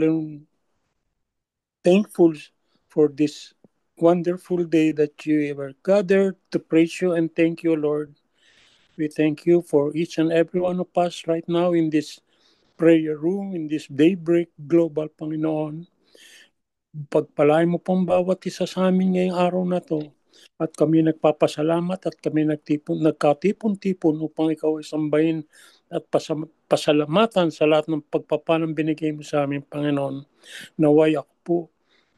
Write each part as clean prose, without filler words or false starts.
and thankful for this wonderful day that you were gathered to praise you and thank you, Lord. We thank you for each and every one of us right now in this prayer room, in this daybreak global, Panginoon. Pagpalain mo pong bawat isa sa amin ngayong araw na to. At kami nagpapasalamat at kami nagkatipon-tipon upang ikaw ay sambahin at pasalamatan sa lahat ng pagpapalang binigay mo sa amin, Panginoon. Naway ako po,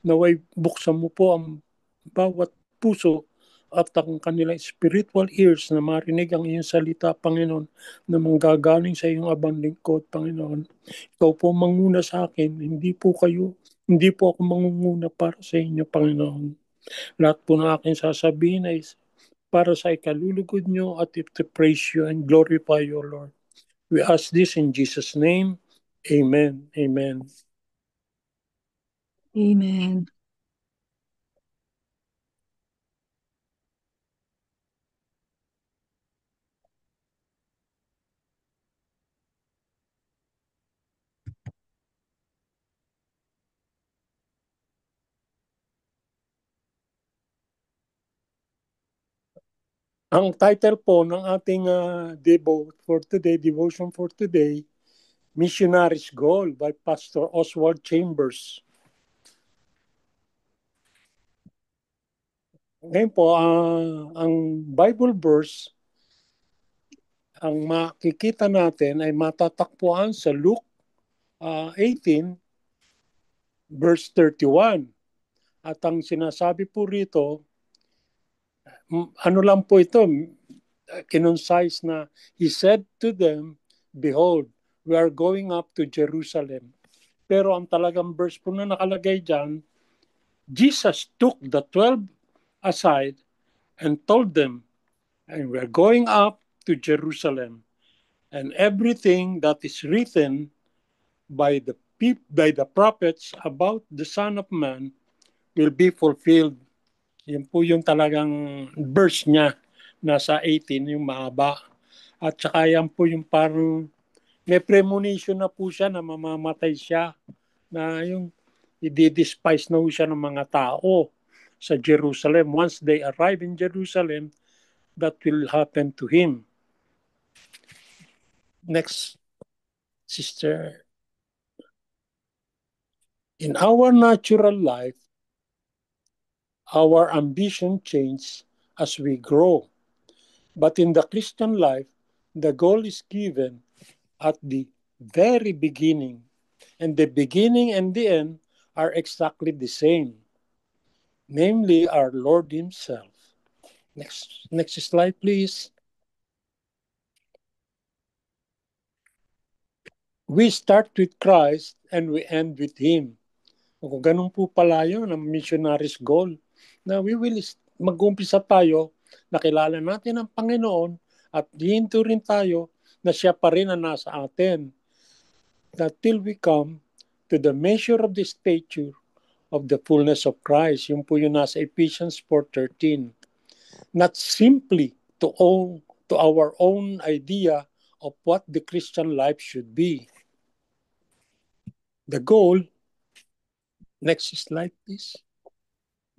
naway buksan mo po ang bawat puso at ang kanilang spiritual ears na marinig ang iyong salita, Panginoon, na manggagaling sa iyong abang lingkod, Panginoon. Ikaw po manguna sa akin, hindi po ako mangunguna para sa inyo, Panginoon. Lahat po na aking sasabihin ay para sa ikalulugod nyo at to praise you and glorify you, Lord. We ask this in Jesus' name. Amen. Amen. Amen. Ang title po ng ating devotion for today, Missionary's Goal by Pastor Oswald Chambers. Ngayon po, ang Bible verse, ang makikita natin ay matatakpuan sa Luke 18, verse 31. At ang sinasabi po rito, ano lang po ito, kinunsise na, He said to them, Behold, we are going up to Jerusalem. Pero ang talagang verse po na nakalagay dyan, Jesus took the 12 aside and told them, and we're going up to Jerusalem, and everything that is written by the prophets about the Son of Man will be fulfilled. Yun po yung talagang verse niya, nasa 18, yung mahaba. At saka yan po yung parang may premonition na po siya na mamamatay siya, na yung i-despise na po siya ng mga tao sa Jerusalem. Once they arrive in Jerusalem, that will happen to him. Next, sister. In our natural life, our ambition changes as we grow. But in the Christian life, the goal is given at the very beginning. And the beginning and the end are exactly the same. Namely, our Lord Himself. Next slide, please. We start with Christ and we end with Him. Kung ganun po pala yun, ang missionary's goal, na we will mag-umpisa tayo, nakilala natin ang Panginoon, at hihinto rin tayo na siya pa rin ang nasa atin. That till we come to the measure of the stature of the fullness of Christ. Yung po yung nasa Ephesians 4:13. Not simply to our own idea of what the Christian life should be. The goal, next slide please.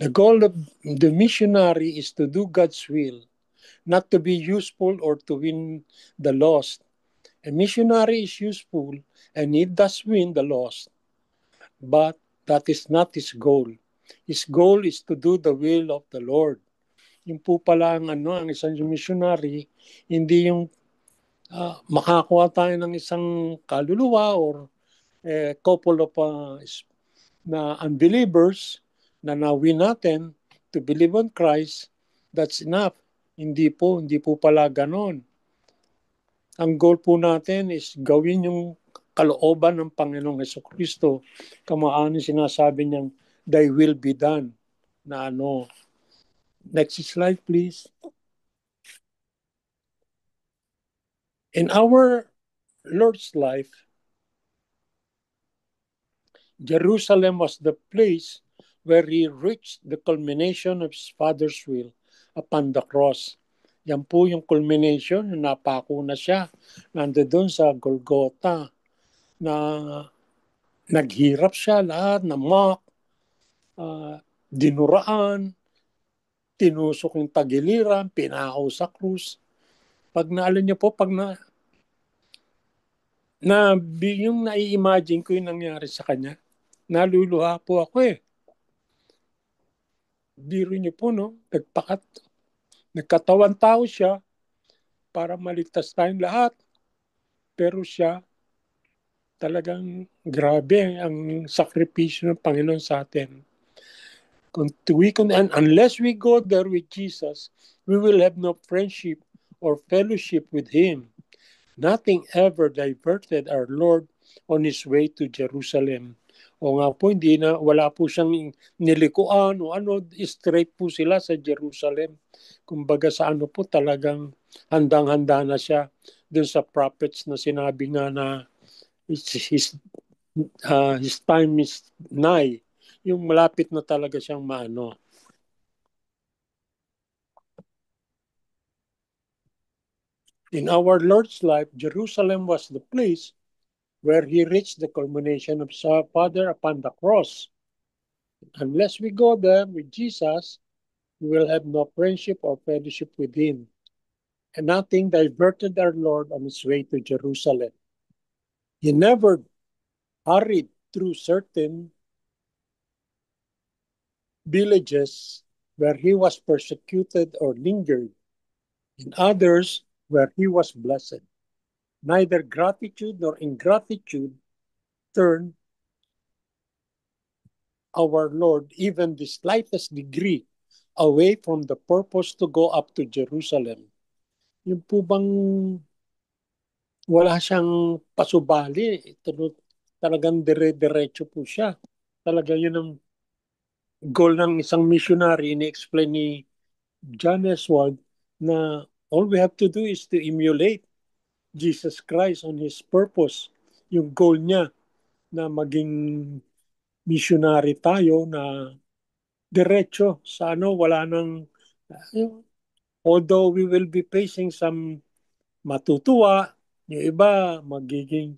The goal of the missionary is to do God's will, not to be useful or to win the lost. A missionary is useful and he does win the lost. But that is not his goal. His goal is to do the will of the Lord. Yung po pala ang isang missionary, hindi yung makakuha tayo ng isang kaluluwa or couple of na unbelievers na nawin natin to believe on Christ, that's enough. Hindi po pala ganon. Ang goal po natin is gawin yung kalooban ng Panginoong Hesukristo. Kamaano sinasabi niyang, thy will be done. Na Next slide, please. In our Lord's life, Jerusalem was the place where He reached the culmination of His Father's will upon the cross. Yan po yung culmination, napako na siya. Nandoon sa Golgotha na Naghirap siya lahat, namak, dinuraan, tinusok yung tagiliran, pinakaw sa krus. Pag naalala niyo po, yung nai-imagine ko yung nangyari sa kanya, naluluha po ako eh. Biro niyo po, no? Nagkatawan tao siya para maligtas tayong lahat. Pero siya, talagang grabe ang sakripisyo ng Panginoon sa atin. And unless we go there with Jesus, we will have no friendship or fellowship with Him. Nothing ever diverted our Lord on His way to Jerusalem. O nga po, wala po siyang nilikuan o ano, straight po sila sa Jerusalem. Kumbaga sa ano po, talagang handang-handa na siya dun sa prophets na sinabi nga na his time is nigh. Yung malapit na talaga siyang maano. In our Lord's life, Jerusalem was the place where He reached the culmination of His Father upon the cross. Unless we go there with Jesus, we will have no friendship or fellowship with Him. And nothing diverted our Lord on His way to Jerusalem. He never hurried through certain villages where He was persecuted or lingered, in others where He was blessed. Neither gratitude nor ingratitude turned our Lord even the slightest degree away from the purpose to go up to Jerusalem. Yung po bang wala siyang pasubali, talagang dire-diretso po siya. Talaga yun ang goal ng isang missionary, ini-explain ni John Eswald na all we have to do is to emulate Jesus Christ on His purpose. Yung goal niya na maging missionary tayo na diretso sa ano, wala nang although we will be facing some matutuwa, yung iba magiging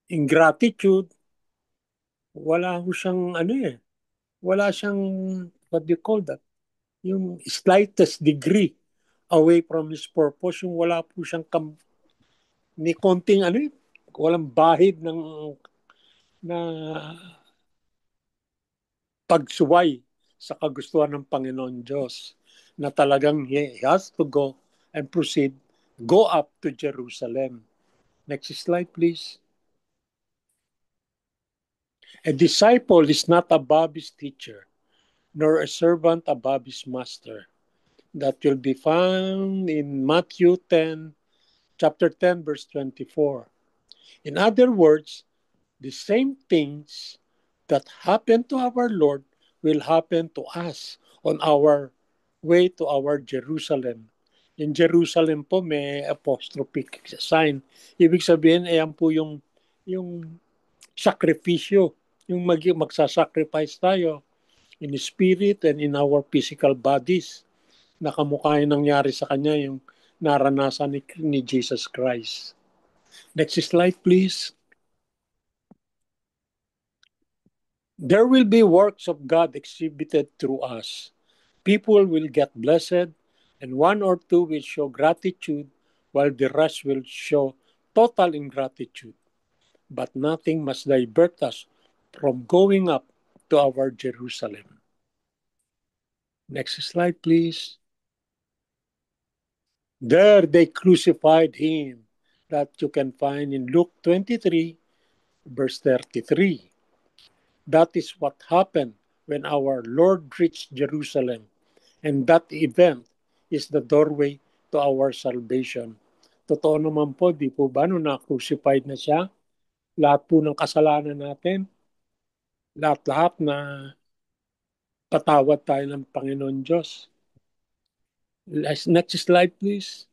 ingratitude, wala ho siyang ano eh, wala siyang what do you call that? Yung slightest degree away from his purpose, yung wala po siyang ni konting ano eh, walang bahid ng na pagsuway sa kagustuhan ng Panginoon Diyos na talagang he has to go and proceed, go up to Jerusalem. Next slide, please. A disciple is not above his teacher, nor a servant above his master. That will be found in Matthew 10, chapter 10, verse 24. In other words, the same things that happened to our Lord will happen to us on our way to our Jerusalem. In Jerusalem po may apostrophic sign. Ibig sabihin, ayan po yung sakripisyo, yung magsasacrifice tayo in spirit and in our physical bodies. Nakamukha yung nangyari sa kanya, yung naranasan ni Jesus Christ. Next slide, please. There will be works of God exhibited through us. People will get blessed, and one or two will show gratitude, while the rest will show total ingratitude. But nothing must divert us from going up to our Jerusalem. Next slide, please. There they crucified him, that you can find in Luke 23, verse 33. That is what happened when our Lord reached Jerusalem. And that event is the doorway to our salvation. Totoo naman po, di po ba, nung na-crucified na siya, lahat po ng kasalanan natin, lahat-lahat na patawad tayo ng Panginoon Diyos. Next slide, please.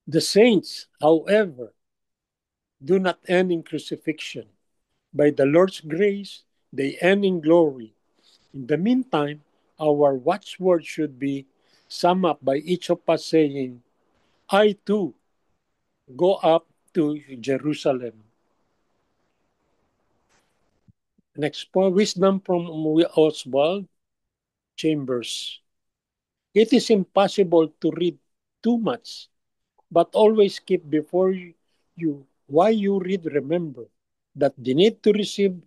The saints, however, do not end in crucifixion. By the Lord's grace, they end in glory. In the meantime, our watchword should be summed up by each of us saying, I too go up to Jerusalem. Next po, wisdom from Oswald Chambers. It is impossible to read too much, but always keep before you why you read. Remember that the need to receive,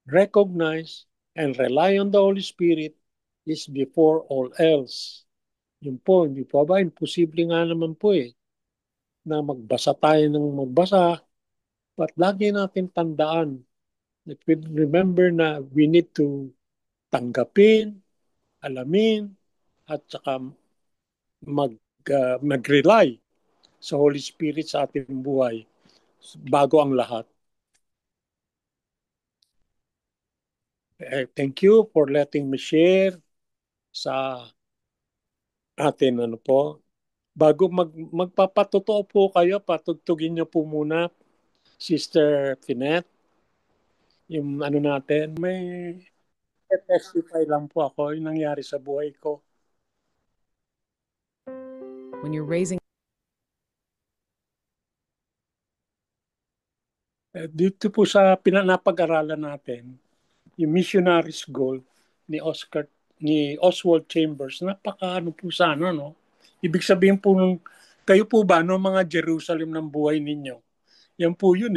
recognize, and rely on the Holy Spirit is before all else. Yun po, hindi po ba? Imposible nga naman po na magbasa tayo ng magbasa, but lagi natin tandaan that we remember na we need to tanggapin, alamin, at saka mag-rely sa Holy Spirit sa ating buhay bago ang lahat. Thank you for letting me share sa atin po. Bago magpapatotoo po kayo, patugtugin niyo po muna, Sister Finette, yung natin. May testify lang po ako yung nangyari sa buhay ko. When you're raising dito po sa pinapag-aralan natin, yung missionary's goal ni Oswald Chambers, napaka po sana, no? Ibig sabihin po kayo po ba no mga Jerusalem ng buhay ninyo? Yan po yun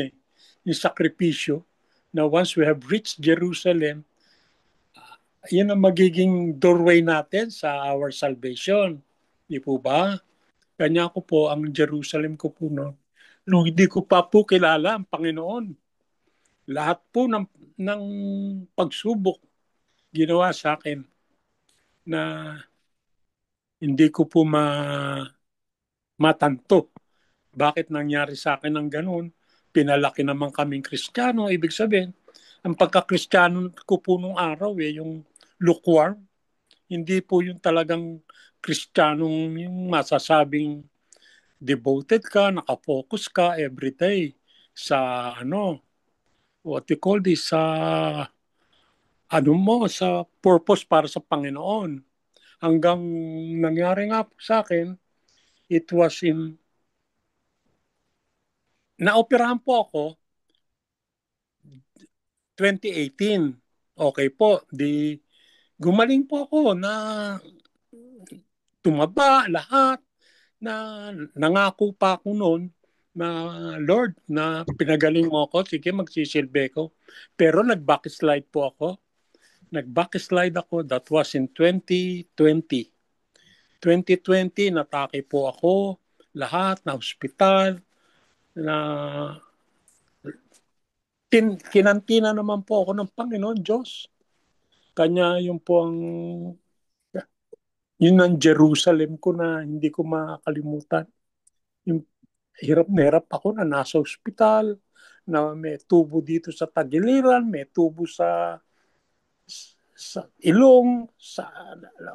yung sakripisyo na once we have reached Jerusalem, yan ang magiging doorway natin sa our salvation. Di po ba? Kanya ko po ang Jerusalem ko po no. Nung hindi ko pa po kilala ang Panginoon, lahat po ng pagsubok ginawa sa akin na hindi ko po matanto. Bakit nangyari sa akin ng ganun? Pinalaki naman kaming Kristiyano. Ibig sabihin, ang pagka-Kristiyano ko po nung araw yung lukewarm. Hindi po yung talagang Kristiyanong yung masasabing devoted ka, nakafocus ka everyday sa what you call this, sa sa purpose para sa Panginoon. Hanggang nangyari nga po sa akin, it was naoperahan po ako 2018. Okay po, gumaling po ako na tumaba lahat, na nangako pa ako noon na Lord, na pinagaling mo ako, sige magsisilbi ko. Pero nag-backslide po ako. Nag-backslide ako, that was in 2020. 2020, natake po ako, lahat na ospital, na kinantina naman po ako ng Panginoon Diyos. Kanya yung po yun ang Jerusalem ko na hindi ko makakalimutan. Yung hirap na hirap ako na nasa ospital, na may tubo dito sa tagiliran, may tubo sa ilong,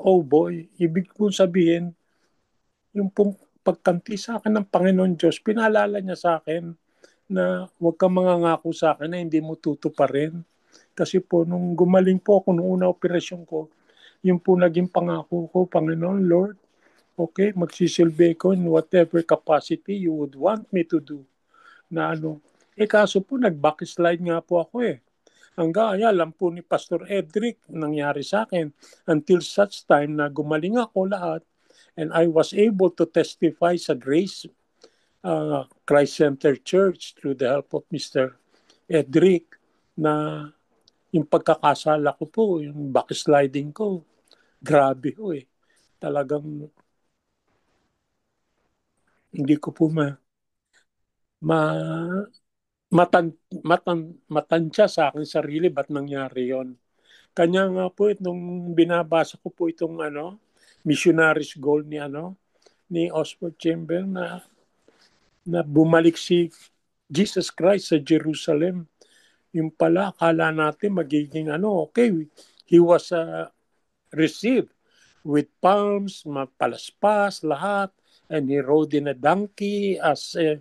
oh boy, ibig kong sabihin, yung pong pagkanti sa akin ng Panginoon Diyos, pinaalala niya sa akin na huwag kang mangangako sa akin na hindi mo tutuparin. Kasi po, nung gumaling po ako, nung una operasyon ko, yung po naging pangako ko, Panginoon, Lord, okay, magsisilbi ko in whatever capacity you would want me to do. Na kaso po, nag-backslide nga po ako Hanggang alam po ni Pastor Edric nangyari sa akin until such time na gumaling ako lahat and I was able to testify sa Grace Christ Center Church through the help of Mr. Edric na yung pagkakasala ko po, yung backsliding ko, grabe ho Talagang hindi ko po matansya sa aking sarili ba't nangyari yon. Kanya nga po nung binabasa ko po itong missionary's goal ni Oswald Chambers na bumalik si Jesus Christ sa Jerusalem. Yung pala, akala natin magiging okay. He was received with palms, mapalaspas, lahat, and he rode in a donkey as a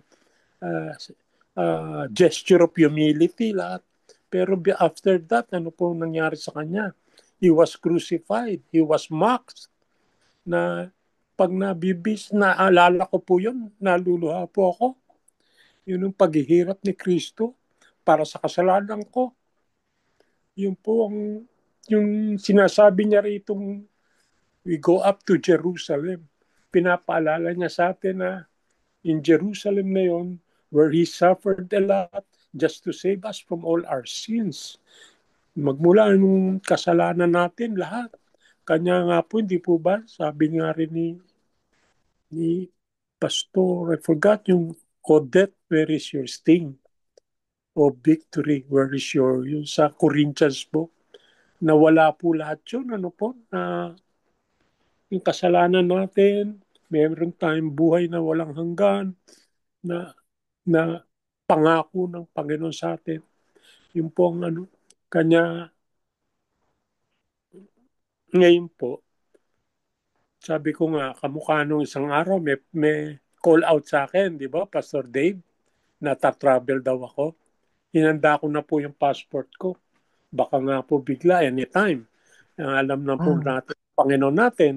gesture of humility, lahat. Pero after that, ano po nangyari sa kanya? He was crucified. He was mocked. Na pag naalala ko po yun, naluluha po ako. Yun yung paghihirap ni Kristo para sa kasalanan ko. Yun po yung sinasabi niya ritong we go up to Jerusalem. Pinapaalala niya sa atin na in Jerusalem na yon where He suffered a lot just to save us from all our sins. Magmula nung kasalanan natin lahat. Kanya nga po, hindi po ba? Sabi nga rin ni Pastor, I forgot yung, O death, where is your sting? O victory, where is yung sa Corinthians po, nawala po lahat yun, ano po, na yung kasalanan natin, meron tayong buhay na walang hanggan, na, na pangako ng Panginoon sa atin. Yung po ang ano, kanya, ngayon po, sabi ko nga, kamukha nung isang araw, may call out sa akin, di ba, Pastor Dave, nata-travel daw ako. Hinanda ko na po yung passport ko. Baka nga po bigla, anytime. Alam na po Wow. natin, Panginoon natin,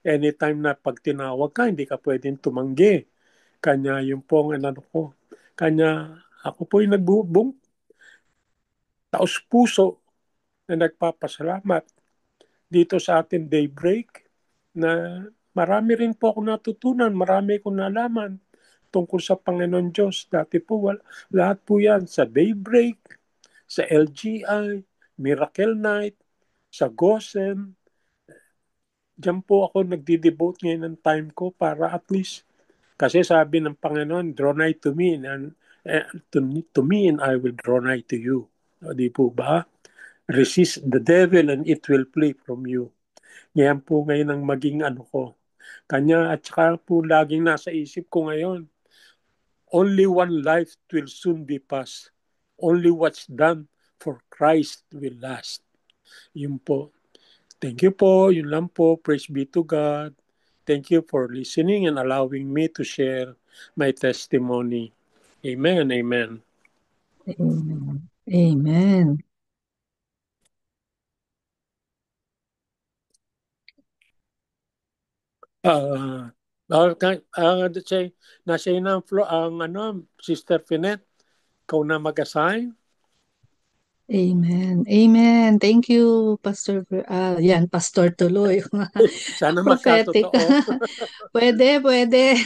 anytime na pag tinawag ka, hindi ka pwedeng tumanggi. Kanya yung pong ano ko. Kanya ako po yung nagbubong taos puso na nagpapasalamat dito sa ating daybreak na marami rin po ako natutunan, marami akong nalaman tungkol sa Panginoon Diyos. Dati po, lahat po yan sa daybreak, sa LGI, Miracle Night, sa Gosen. Diyan po ako nagdi-devote ngayon ng time ko para at least, kasi sabi ng Panginoon, draw nigh to me and to me and I will draw nigh to you. O, di po ba? Resist the devil and it will flee from you. Yan po ngayon ang maging ano ko. Kanya at saka po laging nasa isip ko ngayon, only one life will soon be passed. Only what's done for Christ will last. Yun po. Thank you po. Yun lang po. Praise be to God. Thank you for listening and allowing me to share my testimony. Amen. Amen. Amen. Amen. Nasa ina ang ano, Sister Finet, ikaw na mag-assign. Amen. Amen. Thank you, Pastor. Yan, Pastor tuloy. Sana Prophetic. magkatotoo. Pwede, pwede.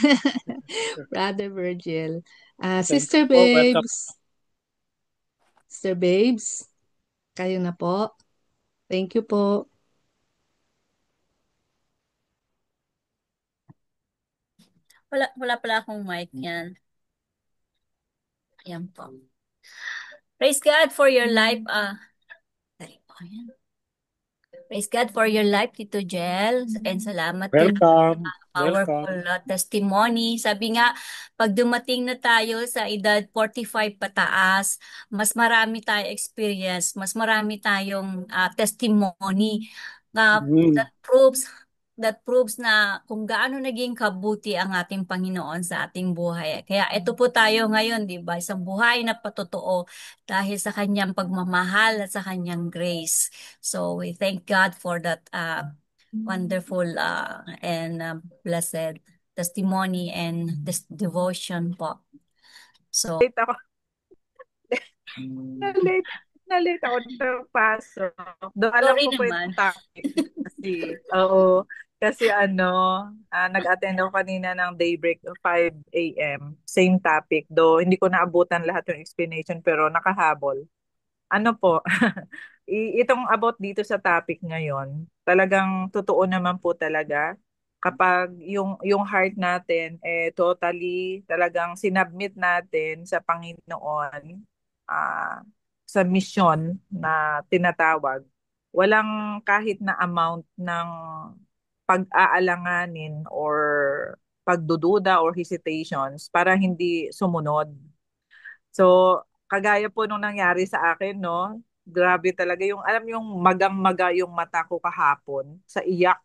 Brother Virgil. Thank Sister you po. Welcome. Babes. Sister Babes. Kayo na po. Thank you po. Wala pala akong mic yan. Ayan po. Praise God for your life. Dali po yan. Praise God for your life, Tito Jel. And salamat din Welcome. powerful Welcome. testimony. Sabi nga, pag dumating na tayo sa edad 45 pataas, mas marami tayong experience, mas marami tayong testimony na Mm. that proves na kung gaano naging kabuti ang ating Panginoon sa ating buhay. Kaya ito po tayo ngayon, di ba? Isang buhay na patotoo dahil sa kanyang pagmamahal at sa kanyang grace. So we thank God for that wonderful and blessed testimony and this devotion po. So, Late ako. Na-late, na-late ako ng pasok. Doon alam sorry ko po naman. yung topic. Kasi, oo. Kasi nag-attend ako kanina ng Daybreak 5 a.m. Same topic. Though hindi ko naabutan lahat yung explanation pero nakahabol. Ano po, itong about dito sa topic ngayon, talagang totoo naman po talaga kapag yung heart natin totally talagang sinubmit natin sa Panginoon sa mission na tinatawag. Walang kahit na amount ng pag-aalanganin or pagdududa or hesitations para hindi sumunod. So, kagaya po nung nangyari sa akin, no? Grabe talaga yung, alam yung magang-maga yung mata ko kahapon sa iyak.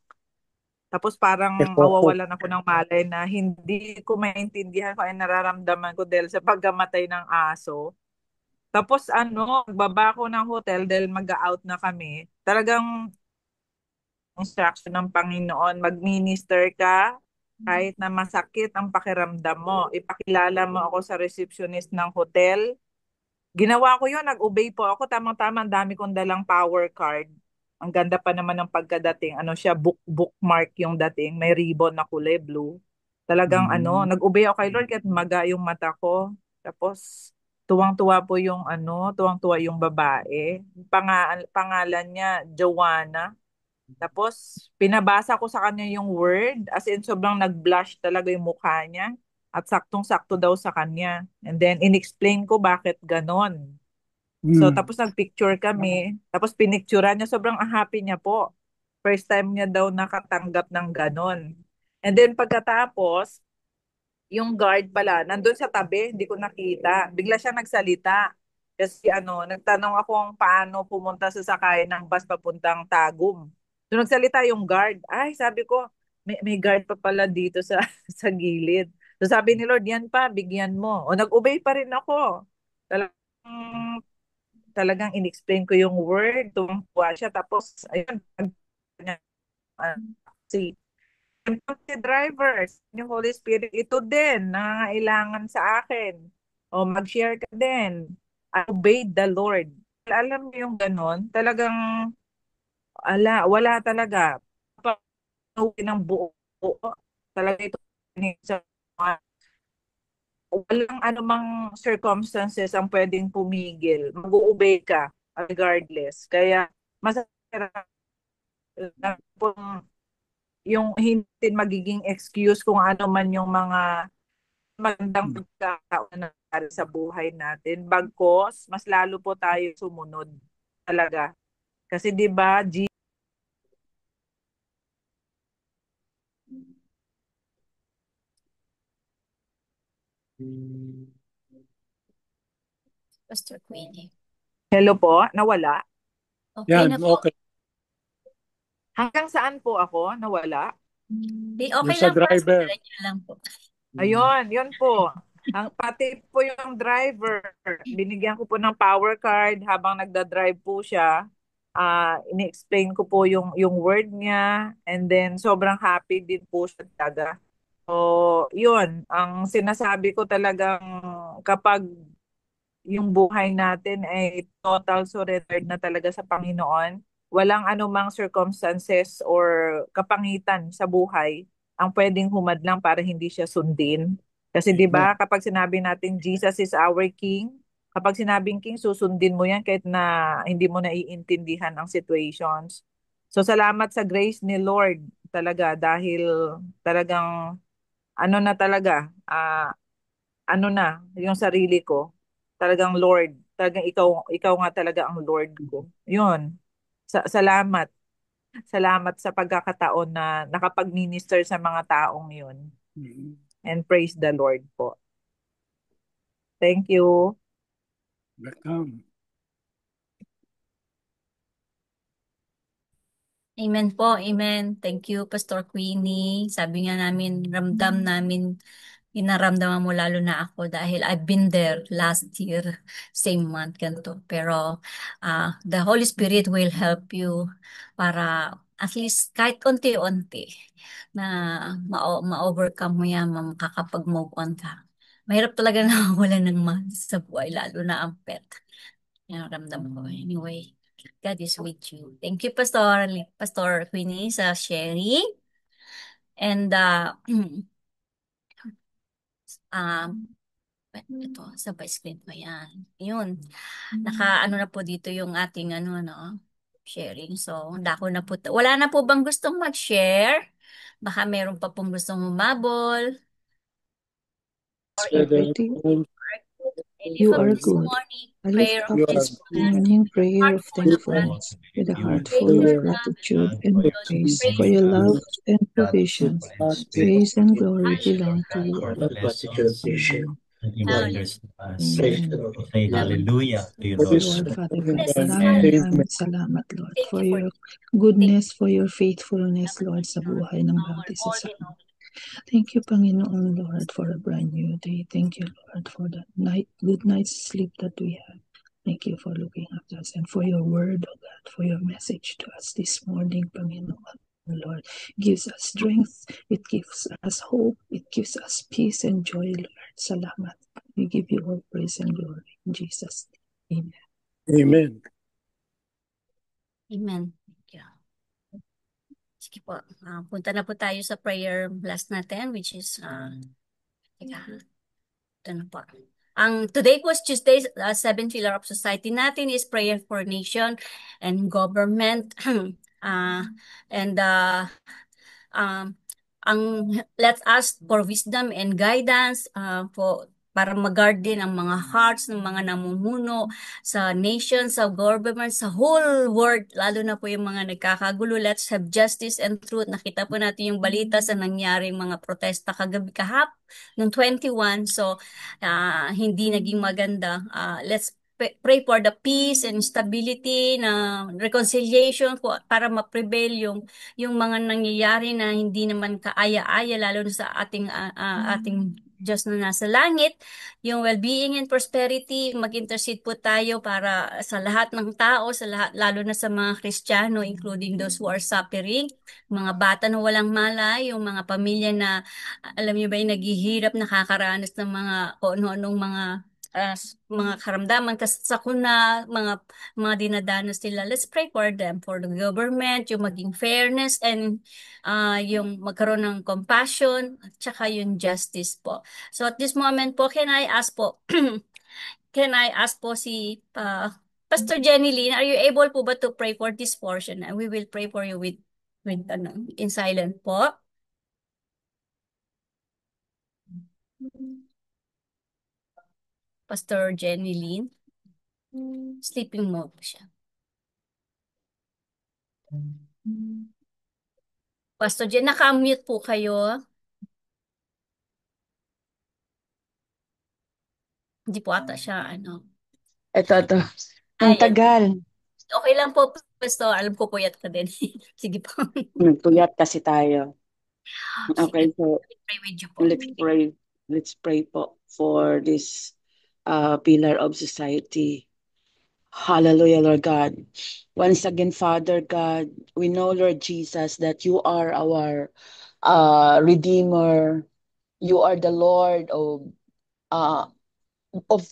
Tapos parang Focus. mawawalan ako ng malay na hindi ko maintindihan kung ano nararamdaman ko dahil sa pagkamatay ng aso. Tapos magbaba ako ng hotel dahil mag-out na kami. Talagang instruction ng Panginoon, mag-minister ka kahit na masakit ang pakiramdam mo. Ipakilala mo ako sa receptionist ng hotel. Ginawa ko yun, nag-obey po ako. Tamang-tama, ang dami kong dalang power card. Ang ganda pa naman ng pagkadating. Ano siya, bookmark yung dating. May ribbon na kulay blue. Talagang nag-obey ako kay Lord kahit maga yung mata ko. Tapos, tuwang-tuwa po yung tuwang-tuwa yung babae. Pangalan niya, Joanna. Tapos, pinabasa ko sa kanya yung word. As in, sobrang nag-blush talaga yung mukha niya. At saktong-sakto daw sa kanya. And then, in-explain ko bakit ganon. So, tapos nag-picture kami. Tapos, pinicturean niya. Sobrang happy niya po. First time niya daw nakatanggap ng ganon. And then, pagkatapos, yung guard pala, nandun sa tabi, hindi ko nakita. Bigla siya nagsalita. Kasi nagtanong ako kung paano pumunta sa sakay ng bus papuntang Tagum. So nagsalita yung guard. Ay, sabi ko, may guard pa pala dito sa sa gilid. So sabi ni Lord, yan pa, bigyan mo. O nag-obey pa rin ako. Talagang, talagang in-explain ko yung word, tumangwa siya. Tapos, ayun, si si drivers, yung Holy Spirit, ito din, nangangailangan sa akin. O mag-share ka din. I obeyed the Lord. Alam mo yung ganon, talagang, wala talaga. Panuwi ng buo. Talaga ito, sa walang anumang circumstances ang pwedeng pumigil. Mag-obey ka regardless. Kaya, masarap na yung hindi magiging excuse kung ano man yung mga magandang pagkakataon na nangyari sa buhay natin. Bagkos, mas lalo po tayo sumunod talaga. Kasi 'di ba, Pastor Queenie. hello po, nawala. Okay Yan, na po. okay. Hanggang saan po ako nawala? Okay Yung sa lang po. driver. Diretso lang po. Ayun, yun po. Pati po yung driver, binigyan ko po ng power card habang nagda-drive po siya. Ini-explain ko po yung word niya, and then sobrang happy din po siya talaga. So, yun, ang sinasabi ko talagang kapag yung buhay natin ay total surrendered na talaga sa Panginoon, walang anumang circumstances or kapangitan sa buhay ang pwedeng humadlang para hindi siya sundin. Kasi 'di ba, kapag sinabi natin Jesus is our King, kapag sinabing King, susundin mo 'yan kahit na hindi mo naiintindihan ang situations. So salamat sa grace ni Lord talaga, dahil talagang na talaga, yung sarili ko. Talagang Lord, talagang ikaw nga talaga ang Lord ko. Yun. Salamat. Salamat sa pagkakataon na nakapag-minister sa mga taong yun. And praise the Lord po. Thank you. Welcome. Amen po, amen. Thank you, Pastor Queenie. Sabi nga namin, ramdam namin, inaramdaman mo lalo na ako dahil I've been there last year, same month, ganito. Pero the Holy Spirit will help you para at least kahit unti-unti na ma-overcome mo yan, makakapag-move on ka. Mahirap talaga na wala ng mahal sa buhay, lalo na ang pet. Yan ang ramdam ko. Anyway. God is with you. Thank you, Pastor Queenie, sa sharing. And ito, sabay screen pa yan. Yun. Naka-ano na po dito yung ating sharing. So, dako na po. Wala na po bang gustong mag-share? Baka meron pa pong gustong humabol. Or Almighty, you are good. I lift up this morning prayer of thankfulness with a heart full of gratitude and praise for your love and provision. Praise and glory belong to you. Amen. Hallelujah to you, Lord, Lord. Father God, maraming salamat, Lord, for your goodness, for your faithfulness, Lord, sa buhay ng bawat isa sa amin. Thank you, Panginoon, Lord, for a brand new day. Thank you, Lord, for the good night's sleep that we have. Thank you for looking after us and for your word, oh God, for your message to us this morning, Panginoon. Lord, gives us strength, it gives us hope, it gives us peace and joy, Lord. Salamat. We give you all praise and glory in Jesus' name. Amen. Amen. Amen. Thank you. Sige po. Punta na po tayo sa prayer last natin, which is, teka, ito na po. Today was Tuesday, 7th pillar of society natin is prayer for nation and government. And let's ask for wisdom and guidance para mag-guard din ang mga hearts ng mga namumuno sa nation, sa government, sa whole world, lalo na po yung mga nagkakagulo. Let's have justice and truth. Nakita po natin yung balita sa nangyaring mga protesta kagabi ng 21. So, hindi naging maganda. Let's pray for the peace and stability na reconciliation para ma-prevail yung mga nangyayari na hindi naman kaaya-aya lalo na sa ating Diyos na nasa langit, yung well-being and prosperity, mag-intercede po tayo para sa lahat ng tao, sa lahat, lalo na sa mga Kristiyano, including those who are suffering, mga bata na walang malay, yung mga pamilya na, alam niyo ba, yung naghihirap, nakakaranas ng mga kung ano-anong mga karamdaman, sakuna, mga dinadanas nila. Let's pray for them, for the government, yung maging fairness and yung magkaroon ng compassion at saka yung justice po. So at this moment po, can I ask po, can I ask po si Pastor Jenny Lynn, are you able po ba to pray for this portion? And we will pray for you with in silent po. Pastor Jenny Lynn. Sleeping mode siya. Pastor Jen, naka-mute po kayo. Hindi po ata siya, Ito. Ay, Ang tagal. Okay lang po, Pastor. Alam ko puyat ka din. Sige po. Nagpuyat kasi tayo. Okay, Sige, so pray with you po. let's pray. Let's pray po for this pillar of society. Hallelujah, Lord God. Once again, Father God, we know, Lord Jesus, that you are our Redeemer. You are the Lord of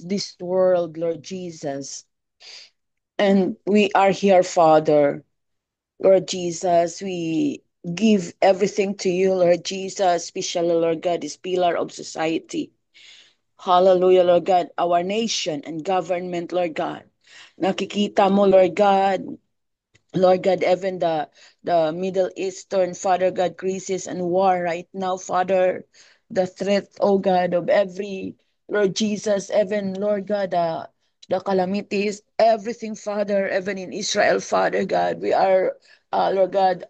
this world, Lord Jesus. And we are here, Father. Lord Jesus, we give everything to you, Lord Jesus, especially, Lord God, this pillar of society. Hallelujah, Lord God, our nation and government, Lord God. Nakikita mo, Lord God, even the Middle Eastern, Father God, crisis and war right now, Father, the threat, oh God, of every, Lord Jesus, even, Lord God, the calamities, everything, Father, even in Israel, Father God, we are, Lord God,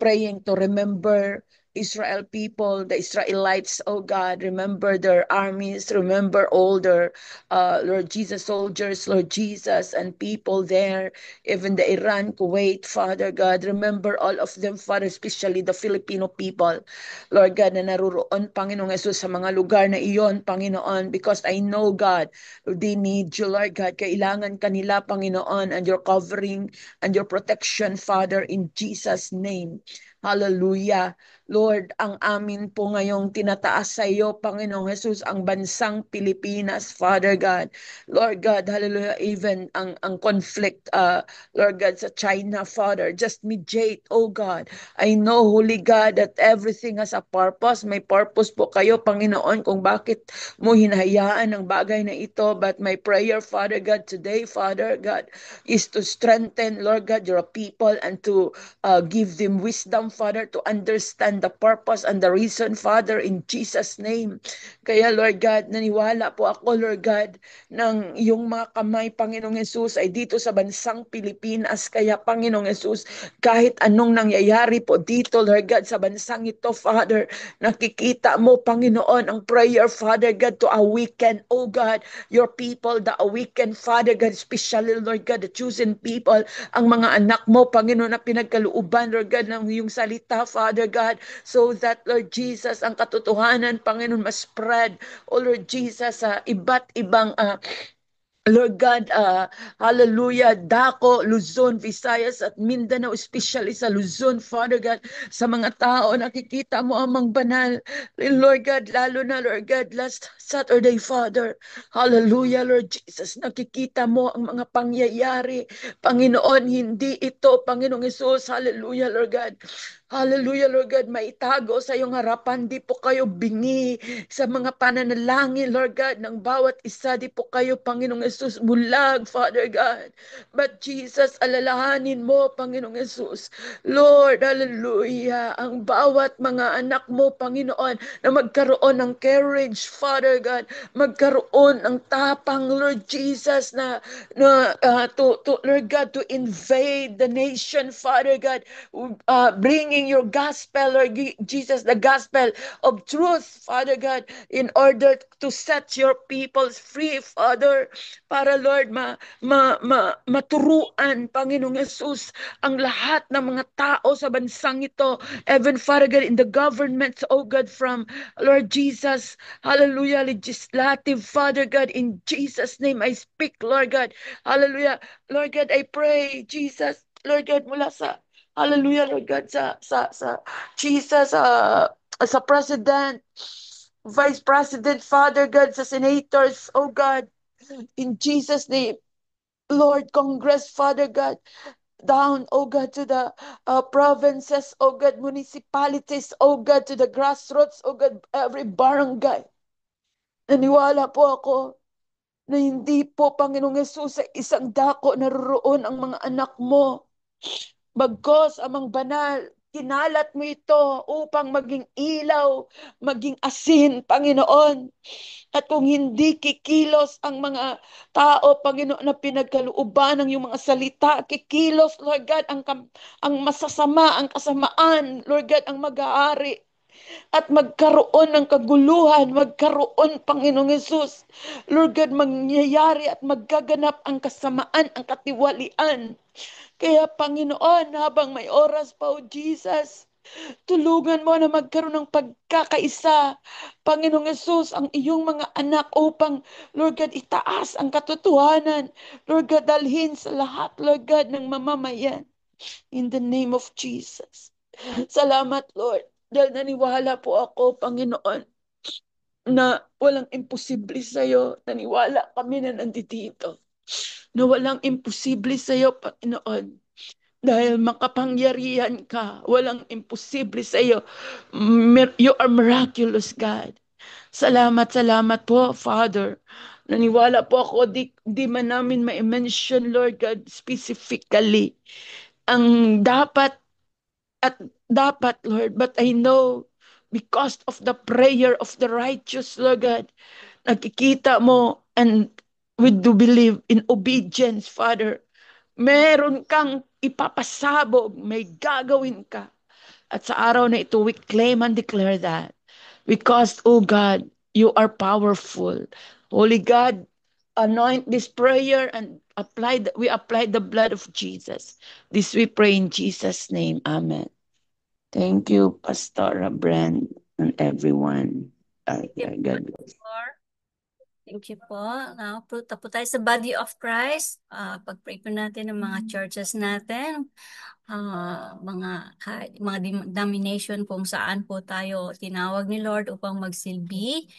praying to remember Israel people, the Israelites, oh God, remember their armies, remember all their, Lord Jesus, soldiers, Lord Jesus, and people there, even the Iran, Kuwait, Father God, remember all of them, Father, especially the Filipino people, Lord God, na naruroon, Panginoong Jesus, sa mga lugar na iyon, Panginoon, because I know, God, they need you, Lord God, kailangan kanila, Panginoon, and your covering and your protection, Father, in Jesus' name. Hallelujah. Lord, ang amin po ngayong tinataas sa iyo, Panginoong Jesus, ang bansang Pilipinas, Father God. Lord God, hallelujah, even ang conflict, Lord God, sa China, Father, just mediate, oh God. I know, Holy God, that everything has a purpose. May purpose po kayo, Panginoon, kung bakit mo hinahayaan ang bagay na ito. But my prayer, Father God, today, Father God, is to strengthen, Lord God, your people and to give them wisdom, Father, to understand the purpose and the reason, Father, in Jesus' name. Kaya, Lord God, naniwala po ako, Lord God, ng iyong mga kamay, Panginoong Yesus, ay dito sa bansang Pilipinas. Kaya, Panginoong Yesus, kahit anong nangyayari po dito, Lord God, sa bansang ito, Father, nakikita mo, Panginoon, ang prayer, Father God, to awaken, oh God, your people, the awakened, Father God, especially, Lord God, the chosen people, ang mga anak mo, Panginoon, na pinagkalooban, Lord God, ng iyong salita, Father God, so that, Lord Jesus, ang katotohanan, Panginoon, mas spread, oh Lord Jesus, sa iba't ibang Lord God, hallelujah, Daco, Luzon, Visayas at Mindanao, especially sa Luzon, Father God, sa mga tao, nakikita mo amang banal. Lord God, lalo na, Lord God, last Saturday, Father, hallelujah, Lord Jesus, nakikita mo ang mga pangyayari. Panginoon, hindi ito, Panginoong Yesus, hallelujah, Lord God. Hallelujah, Lord God, maitago sa iyong harapan, di po kayo bingi sa mga pananalangin, Lord God, ng bawat isa, di po kayo, Panginoong Yesus, bulag, Father God. But Jesus, alalahanin mo, Panginoong Yesus, Lord, hallelujah, ang bawat mga anak mo, Panginoon, na magkaroon ng courage, Father God, magkaroon ng tapang, Lord Jesus, to Lord God, to invade the nation, Father God, bringing your gospel, Lord Jesus, the gospel of truth, Father God, in order to set your people free, Father, para Lord, maturuan, Panginoong Jesus, ang lahat ng mga tao sa bansang ito, even Father God, in the government, oh God, from Lord Jesus, hallelujah, legislative, Father God, in Jesus' name I speak, Lord God, hallelujah, Lord God, I pray, Jesus, Lord God, mula sa hallelujah, Lord God, sa Jesus, sa President, Vice President, Father God, sa Senators, oh God, in Jesus' name, Lord, Congress, Father God, down, oh God, to the provinces, oh God, municipalities, oh God, to the grassroots, oh God, every barangay. Naniwala po ako na hindi po, Panginoong Yesus, sa isang dako naroon ang mga anak mo. Bagkos amang banal, kinalat mo ito upang maging ilaw, maging asin, Panginoon. At kung hindi kikilos ang mga tao, Panginoon, na pinagkalooban ng iyong mga salita, kikilos, Lord God, ang masasama, ang kasamaan, Lord God, ang mag-aari. At magkaroon ng kaguluhan, magkaroon, Panginoong Yesus. Lord God, mangyayari at maggaganap ang kasamaan, ang katiwalian. Kaya Panginoon, habang may oras pa, O Jesus, tulungan mo na magkaroon ng pagkakaisa, Panginoong Yesus, ang iyong mga anak upang, Lord God, itaas ang katotohanan. Lord God, dalhin sa lahat, Lord God, ng mamamayan. In the name of Jesus. Salamat, Lord. Dahil naniwala po ako, Panginoon, na walang imposible sa'yo. Naniwala kami na nandito. Na walang imposible sa'yo, Panginoon. Dahil makapangyarihan ka, walang imposible sa iyo. You are miraculous, God. Salamat, salamat po, Father. Naniwala po ako, di man namin ma-mention, Lord God, specifically, ang dapat, Lord. But I know, because of the prayer of the righteous, Lord God, nakikita mo, and we do believe in obedience, Father. Meron kang ipapasabog, may gagawin ka. At sa araw na ito, we claim and declare that. Because, oh God, you are powerful. Holy God, anoint this prayer and we apply the blood of Jesus. This we pray in Jesus' name. Amen. Thank you, Pastor Brand and everyone. God bless. Thank you po. Now, punta po tayo sa Body of Christ. Pag-pray po natin ng mga churches natin, mga denomination kung saan po tayo tinawag ni Lord upang magsilbi.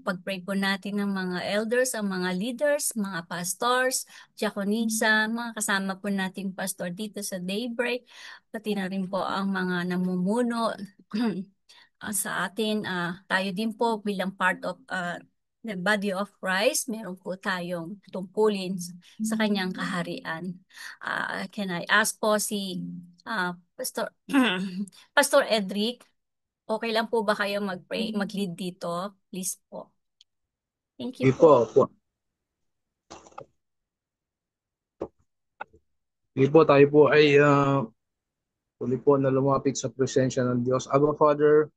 Pag-pray po natin ng mga elders, ang mga leaders, mga pastors, diakonisa, mga kasama po nating pastor dito sa Daybreak, pati na rin po ang mga namumuno sa atin. Tayo din po bilang part of the body of Christ, meron po tayong tungkulin sa kanyang kaharian. Can I ask po si Pastor Pastor Edric, okay lang po ba kayo mag-pray, mag-lead dito? Please po. Thank you po. Hindi po, tayo po ay tuloy po na lumapit sa presensya ng Diyos. Abba Father,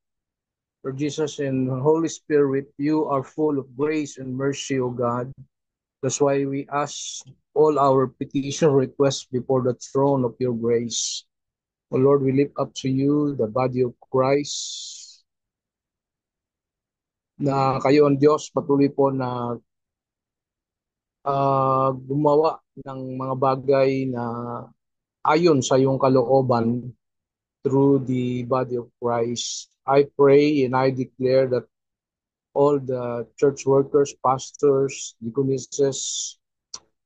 Lord Jesus and Holy Spirit, you are full of grace and mercy, O God. That's why we ask all our petition requests before the throne of your grace. O Lord, we lift up to you the body of Christ, na kayo ang Diyos, patuloy po na gumawa ng mga bagay na ayon sa iyong kalooban through the body of Christ. I pray and I declare that all the church workers, pastors, deaconesses,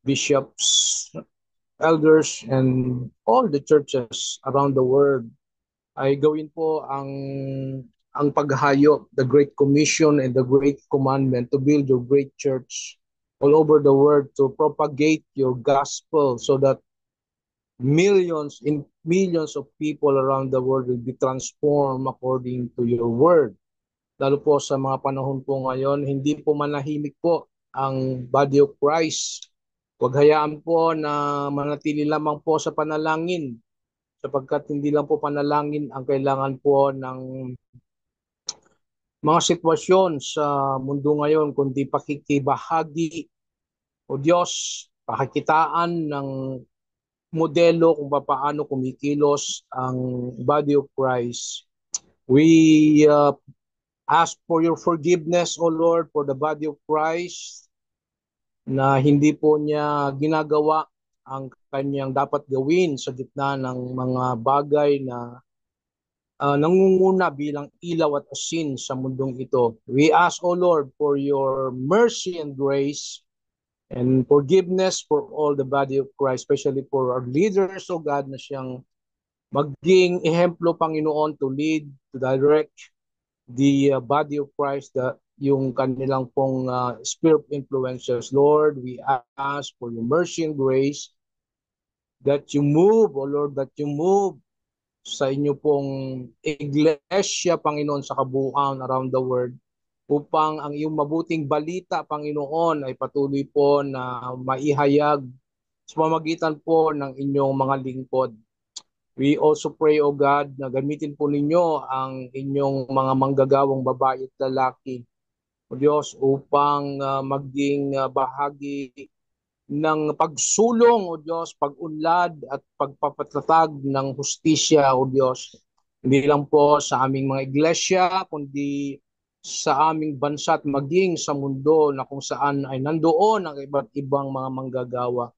bishops, elders, and all the churches around the world ay gawin po ang paghahayo, the Great Commission and the Great Commandment to build your great church all over the world, to propagate your gospel so that millions of people around the world will be transformed according to your word. Lalo po sa mga panahon po ngayon, hindi po manahimik po ang body of Christ. Huwag hayaan po na manatili lamang po sa panalangin, sapagkat hindi lang po panalangin ang kailangan po ng mga sitwasyon sa mundo ngayon, kundi pakikibahagi o Diyos, pakikitaan ng modelo kung paano kumikilos ang body of Christ. We ask for your forgiveness, O Lord, for the body of Christ na hindi po niya ginagawa ang kanyang dapat gawin sa gitna ng mga bagay na nangunguna bilang ilaw at asin sa mundong ito. We ask, O Lord, for your mercy and grace and forgiveness for all the body of Christ, especially for our leaders, O God, na siyang maging ehemplo, Panginoon, to lead, to direct the body of Christ, yung kanilang pong sphere of influencers. Lord, we ask for your mercy and grace that you move, O Lord, that you move sa inyo pong iglesia, Panginoon, sa kabuuan around the world, upang ang iyong mabuting balita, Panginoon, ay patuloy po na maihayag sa pamamagitan po ng inyong mga lingkod. We also pray, O God, na gamitin po ninyo ang inyong mga manggagawang babae at lalaki, O Diyos, upang maging bahagi ng pagsulong, O Diyos, pag-unlad at pagpapatatag ng hustisya, O Diyos. Hindi lang po sa aming mga iglesia, kundi sa aming bansa at maging sa mundo na kung saan ay nandoon ang iba't ibang mga manggagawa.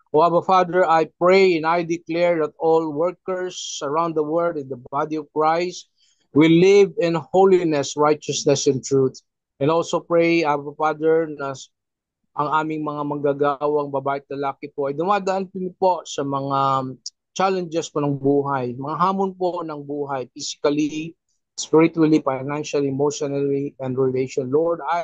O Abba Father, I pray and I declare that all workers around the world in the body of Christ will live in holiness, righteousness, and truth. And also pray, Abba Father, na ang aming mga manggagawang babae at lalaki po ay dumadaan po sa mga challenges po ng buhay, mga hamon po ng buhay, physically, spiritually, financially, emotionally, and relation. Lord, I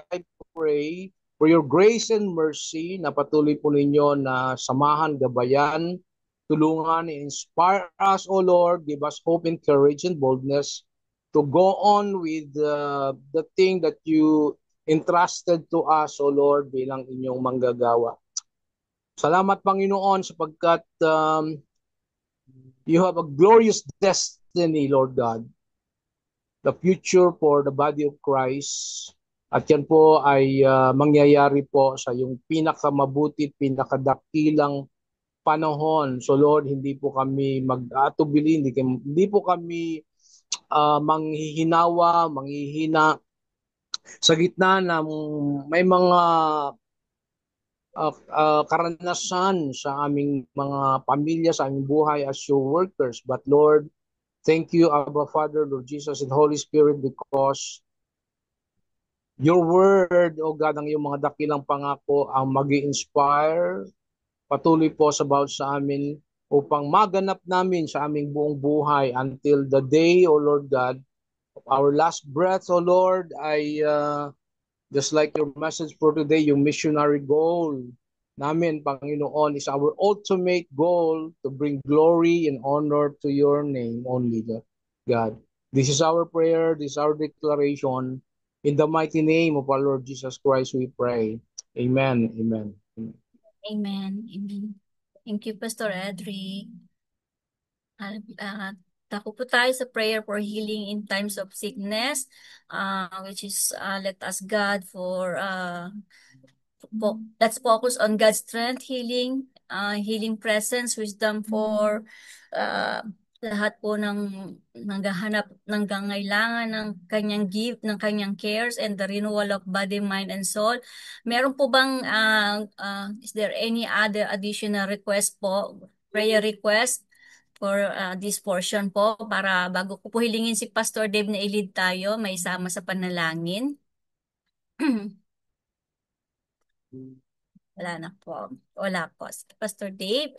pray for your grace and mercy na patuloy po ninyo na samahan, gabayan, tulungan, inspire us, O Lord, give us hope and courage and boldness to go on with the thing that you entrusted to us, O Lord, bilang inyong manggagawa. Salamat, Panginoon, sapagkat you have a glorious destiny, Lord God, the future for the body of Christ. At yan po ay mangyayari po sa yung pinakamabuti, pinakadakilang panahon. So Lord, hindi po kami mag-atubili, hindi po kami manghihinawa, manghihina sa gitna ng may mga karanasan sa aming mga pamilya, sa aming buhay as your workers. But Lord, thank you, Abba Father, Lord Jesus, and Holy Spirit, because your word, O God, ang iyong mga dakilang pangako ang mag-i-inspire patuloy po sa bawat sa amin upang maganap namin sa aming buong buhay until the day, O Lord God, of our last breath, O Lord, ay just like your message for today, yung missionary goal namin, Panginoon, is our ultimate goal to bring glory and honor to your name only, God. This is our prayer, this is our declaration. In the mighty name of our Lord Jesus Christ, we pray. Amen. Amen. Amen. Amen. Thank you, Pastor Edric. Tako po tayo sa prayer for healing in times of sickness, which is let us God for let's focus on God's strength, healing presence, wisdom for lahat po ng nanggahanap ng kangailangan ng kanyang gift, ng kanyang cares and the renewal of body, mind, and soul. Meron po bang, is there any other additional request po, prayer request for this portion po para bago ko po hilingin si Pastor Dave na i-lead tayo, may sama sa panalangin? Wala na po. Wala po. Pastor Dave,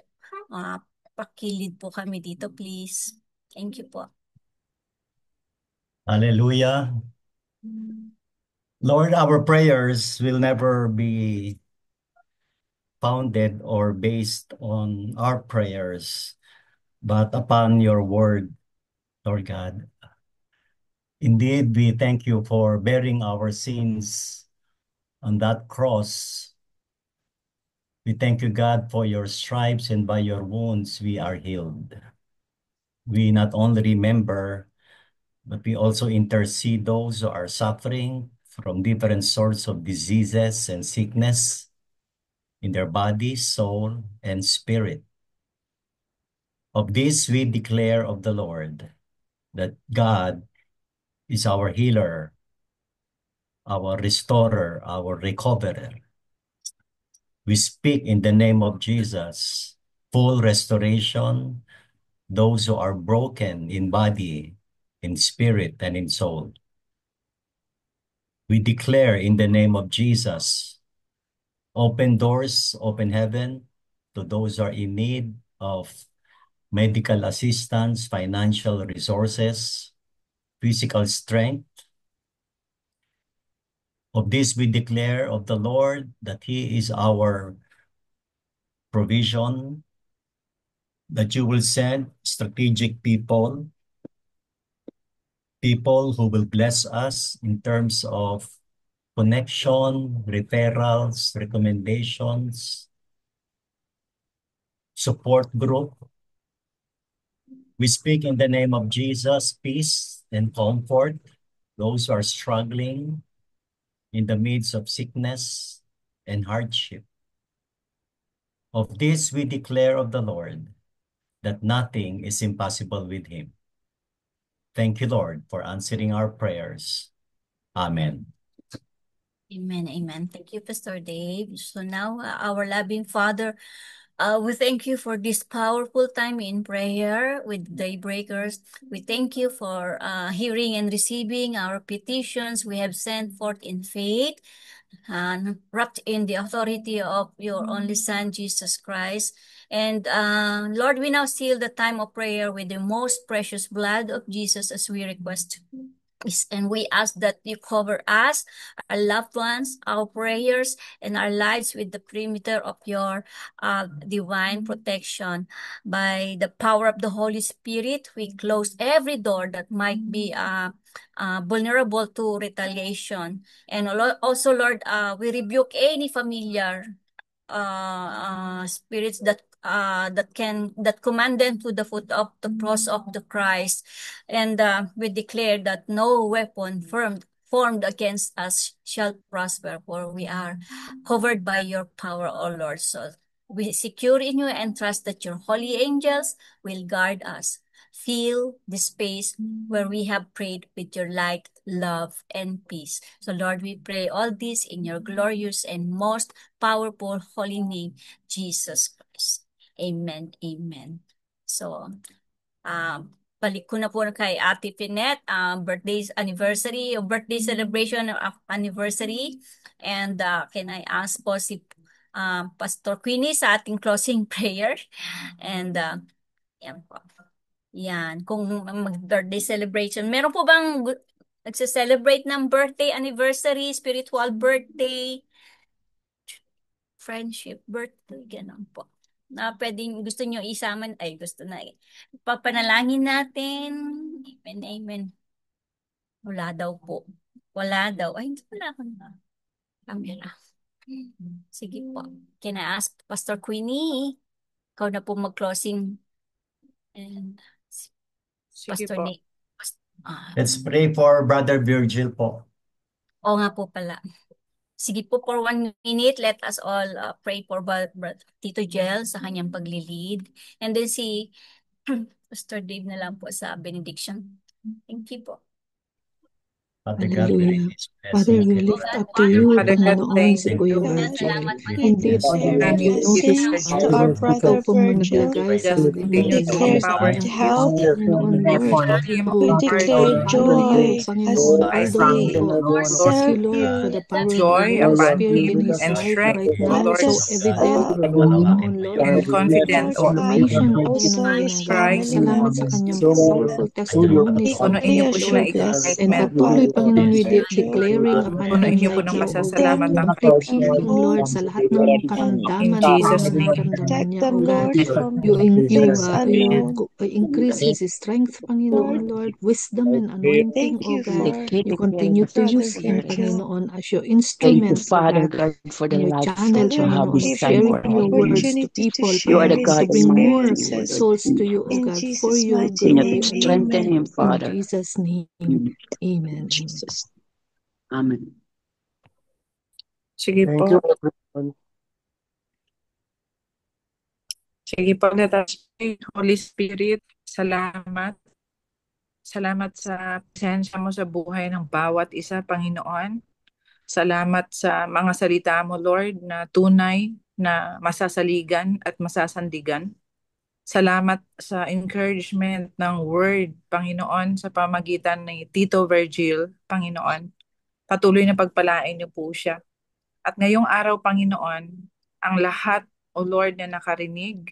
pakilid po kami dito, please. Thank you po. Hallelujah. Lord, our prayers will never be founded or based on our prayers, but upon your word, Lord God. Indeed, we thank you for bearing our sins on that cross. We thank you, God, for your stripes, and by your wounds we are healed. We not only remember, but we also intercede those who are suffering from different sorts of diseases and sickness in their body, soul, and spirit. Of this we declare of the Lord that God is our healer, our restorer, our recoverer. We speak in the name of Jesus, full restoration, those who are broken in body, in spirit, and in soul. We declare in the name of Jesus, open doors, open heaven to those who are in need of medical assistance, financial resources, physical strength. Of this we declare of the Lord that He is our provision, that you will send strategic people who will bless us in terms of connection, referrals, recommendations, support group. We speak in the name of Jesus, peace and comfort, those who are struggling in the midst of sickness and hardship. Of this we declare of the Lord that nothing is impossible with Him. Thank you, Lord, for answering our prayers. Amen. Amen, amen. Thank you, Pastor Dave. So now, our loving Father, we thank you for this powerful time in prayer with Daybreakers. We thank you for hearing and receiving our petitions we have sent forth in faith, and wrapped in the authority of your only Son, Jesus Christ. And Lord, we now seal the time of prayer with the most precious blood of Jesus as we request. And we ask that you cover us, our loved ones, our prayers, and our lives with the perimeter of your divine protection. By the power of the Holy Spirit, we close every door that might be vulnerable to retaliation. And also, Lord, we rebuke any familiar spirits that command them to the foot of the cross of the Christ, and we declare that no weapon formed against us shall prosper, for we are covered by your power, O Lord. So we secure in you and trust that your holy angels will guard us. Fill the space where we have prayed with your light, love, and peace. So Lord, we pray all this in your glorious and most powerful holy name, Jesus Christ. Amen. Amen. So, balik ko na po kay Ate Pinette, birthday anniversary, or birthday celebration anniversary. And can I ask po si Pastor Queenie sa ating closing prayer? And yan po. Yan, kung mag-birthday celebration. Meron po bang nagse-celebrate ng birthday anniversary, spiritual birthday, friendship, birthday, ganun po. Na pwedeng gusto nyo isama, ay gusto na papanalangin natin. Amen, amen. Wala daw po. Wala daw. Ay, hindi pala ako na. Camera. Sige po. Can I ask Pastor Queenie? Ikaw na po mag-closing. And Sige Pastor po. Nick. Let's pray for Brother Virgil po. Oo nga po pala. Sige po, for 1 minute, let us all pray for Tito Jel sa kanyang paglilid. And then si Pastor Dave na lang po sa benediction. Thank you po. Father God, we Hallelujah. release Father, blessing we kay lift Lord. up to you, Father God, Panginoon, thank si you. Kuya God, Virgil. salamat po. Indeed, Yes, Father Lord. God, you know his Blessings heart. to our Ikaw brother po man Virgil. naglagay sa Just kanyang continue to Declare puso, sa empower kanyang him, health. puso, Panginoon Lord. fill him, We We Lord, declare declare joy, joy as Panginoon, life, although we Lord, thank you, serve Lord, for you. the power of the joy Holy upon Spirit in him his and life strength, right O now. Let Lord, So us evident, Panginoon Lord, and yung confident, O Lord God, transformation, also Panginoon, his niya. Christ. family Salamat sa members. kanyang powerful We testimonies, Punuin niyo declare po siya your ng Lord. And blessing excitement. patuloy, upon Panginoon, we Virgil. declaring upon Punuin him niyo po right ng now, O Them God, pasasalamat ang with Panginoon hope Lord, sa lahat ng and in karamdaman po na Jesus' name. nararamdaman protect niya, O them, God. Lord, from things You unknown. increase his strength, Lord, Panginoon Lord, wisdom and anointing, thank O you God. for You continue to Brother use him, Virgil. Panginoon, as your Thank you, instrument, O Father God, God, for the in your life channel, that you Father, have Panginoon, bestowed sharing for your him. words to To people, share Panginoon, You are the to God bring more experiences. souls to you, O In God, for Jesus' your mighty glory name, alone. amen. In Father. Jesus' name, In amen. Jesus. Amen. Sige Thank po. you, everyone. Sige po, let us pray. Holy Spirit, salamat. Salamat sa presensya mo sa buhay ng bawat isa, Panginoon. Salamat sa mga salita mo, Lord, na tunay na masasaligan at masasandigan. Salamat sa encouragement ng word, Panginoon, sa pamagitan ni Tito Virgil, Panginoon. Patuloy na pagpalain niyo po siya. At ngayong araw, Panginoon, ang lahat, O Lord, na nakarinig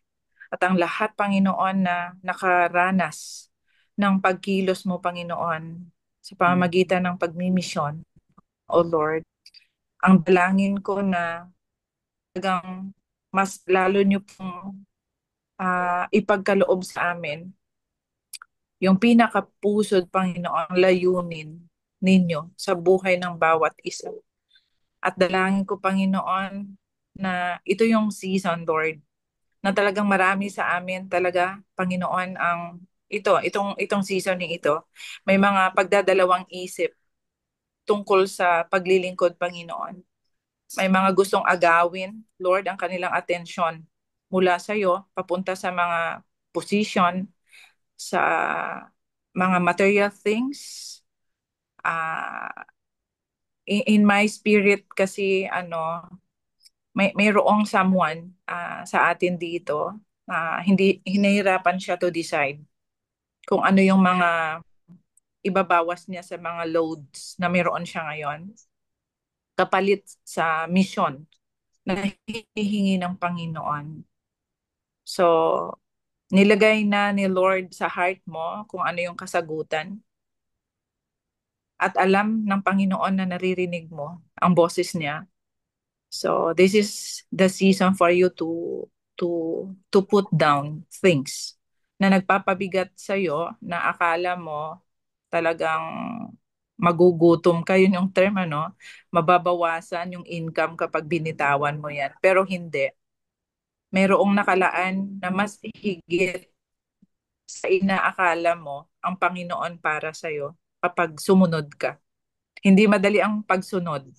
at ang lahat, Panginoon, na nakaranas ng pagkilos mo, Panginoon, sa pamamagitan ng pagmimisyon, O Lord, ang dalangin ko na talagang mas lalo niyo pong ipagkaloob sa amin yung pinakapusod, Panginoon, layunin ninyo sa buhay ng bawat isa. At dalangin ko, Panginoon, na ito yung season, Lord, na talagang marami sa amin talaga, Panginoon, itong season ito, may mga pagdadalawang isip tungkol sa paglilingkod, Panginoon. May mga gustong agawin, Lord, ang kanilang atensyon mula sa iyo, papunta sa mga position, sa mga material things. In my spirit kasi, mayroong someone sa atin dito hindi hinahirapan siya to decide kung ano yung mga ibabawas niya sa mga loads na mayroon siya ngayon kapalit sa mission na hihingi ng Panginoon. So, nilagay na ni Lord sa heart mo kung ano yung kasagutan at alam ng Panginoon na naririnig mo ang boses niya. So this is the season for you to put down things na nagpapabigat sa iyo na akala mo talagang magugutom ka, yun yung term, mababawasan yung income kapag binitawan mo yan. Pero hindi. Mayroong nakalaan na mas higit sa inaakala mo ang Panginoon para sa iyo kapag sumunod ka. Hindi madali ang pagsunod,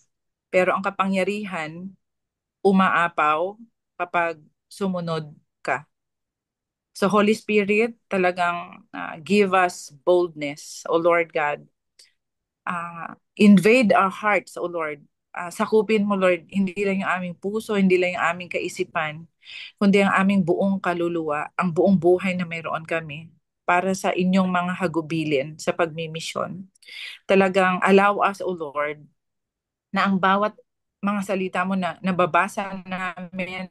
pero ang kapangyarihan umaapaw kapag sumunod ka. So Holy Spirit, talagang give us boldness, O Lord God. Invade our hearts, O Lord. Sakupin mo, Lord, hindi lang yung aming puso, hindi lang yung aming kaisipan, kundi ang aming buong kaluluwa, ang buong buhay na mayroon kami para sa inyong mga hagubilin sa pagmimisyon. Talagang allow us, O Lord, na ang bawat mga salita mo na nababasa namin,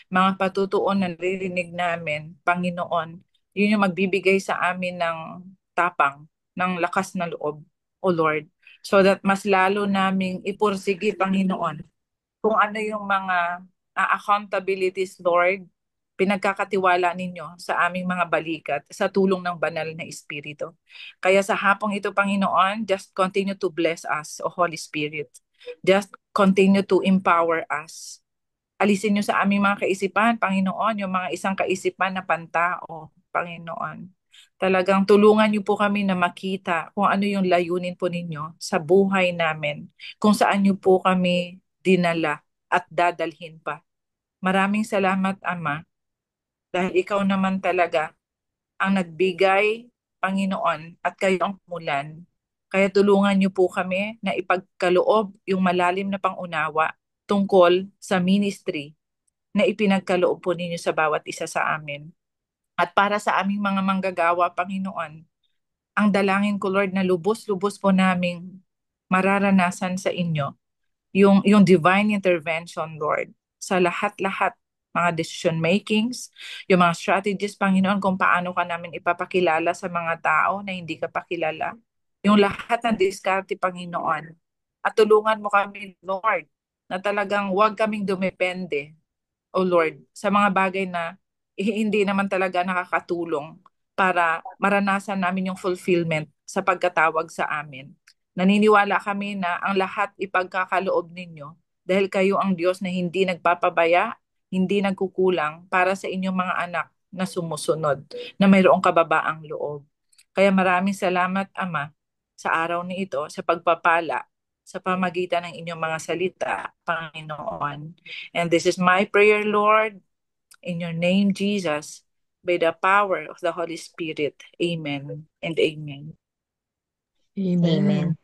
mga patutuon na naririnig namin, Panginoon, yun yung magbibigay sa amin ng tapang, ng lakas na loob, O Lord, so that mas lalo naming ipursigi, Panginoon, kung ano yung mga accountabilities, Lord, pinagkakatiwala ninyo sa aming mga balikat sa tulong ng banal na Espiritu. Kaya sa hapong ito, Panginoon, just continue to bless us, O Holy Spirit. Just continue to empower us. Alisin niyo sa aming mga kaisipan, Panginoon, yung mga isang kaisipan na pantao, Panginoon. Talagang tulungan niyo po kami na makita kung ano yung layunin po ninyo sa buhay namin, kung saan niyo po kami dinala at dadalhin pa. Maraming salamat, Ama, dahil ikaw naman talaga ang nagbigay, Panginoon, at kayo ang kumulan. Kaya tulungan niyo po kami na ipagkaloob yung malalim na pangunawa tungkol sa ministry na ipinagkaloob po ninyo sa bawat isa sa amin. At para sa aming mga manggagawa, Panginoon, ang dalangin ko, Lord, na lubos-lubos po naming mararanasan sa inyo yung divine intervention, Lord, sa lahat-lahat mga decision makings, yung mga strategies, Panginoon, kung paano ka namin ipapakilala sa mga tao na hindi ka pakilala. Yung lahat ng diskarte, Panginoon. At tulungan mo kami, Lord, na talagang huwag kaming dumepende, O Lord, sa mga bagay na hindi naman talaga nakakatulong para maranasan namin yung fulfillment sa pagkatawag sa amin. Naniniwala kami na ang lahat ipagkakaloob ninyo dahil kayo ang Diyos na hindi nagpapabaya, hindi nagkukulang para sa inyong mga anak na sumusunod, na mayroong kababaang loob. Kaya maraming salamat, Ama, sa araw na ito, sa pagpapala, sa pamagitan ng inyong mga salita, Panginoon. And this is my prayer, Lord, in your name, Jesus, by the power of the Holy Spirit. Amen and amen. Amen.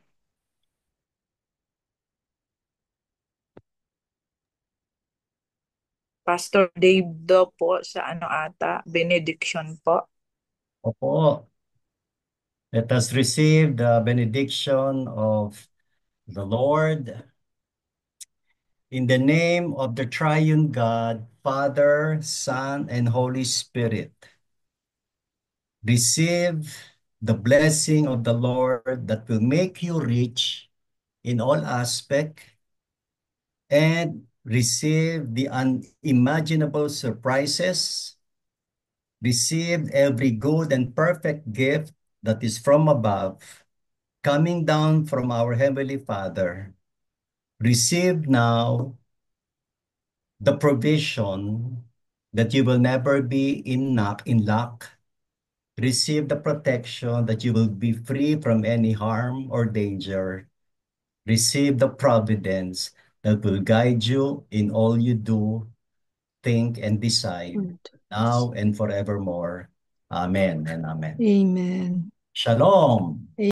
Pastor Dave do po sa benediction po. Opo. Let us receive the benediction of the Lord. In the name of the triune God, Father, Son, and Holy Spirit, receive the blessing of the Lord that will make you rich in all aspect and receive the unimaginable surprises. Receive every good and perfect gift that is from above, coming down from our Heavenly Father. Receive now the provision that you will never be in lack. Receive the protection that you will be free from any harm or danger. Receive the providence that will guide you in all you do, think, and decide, now and forevermore. Amen and amen. Amen. Shalom.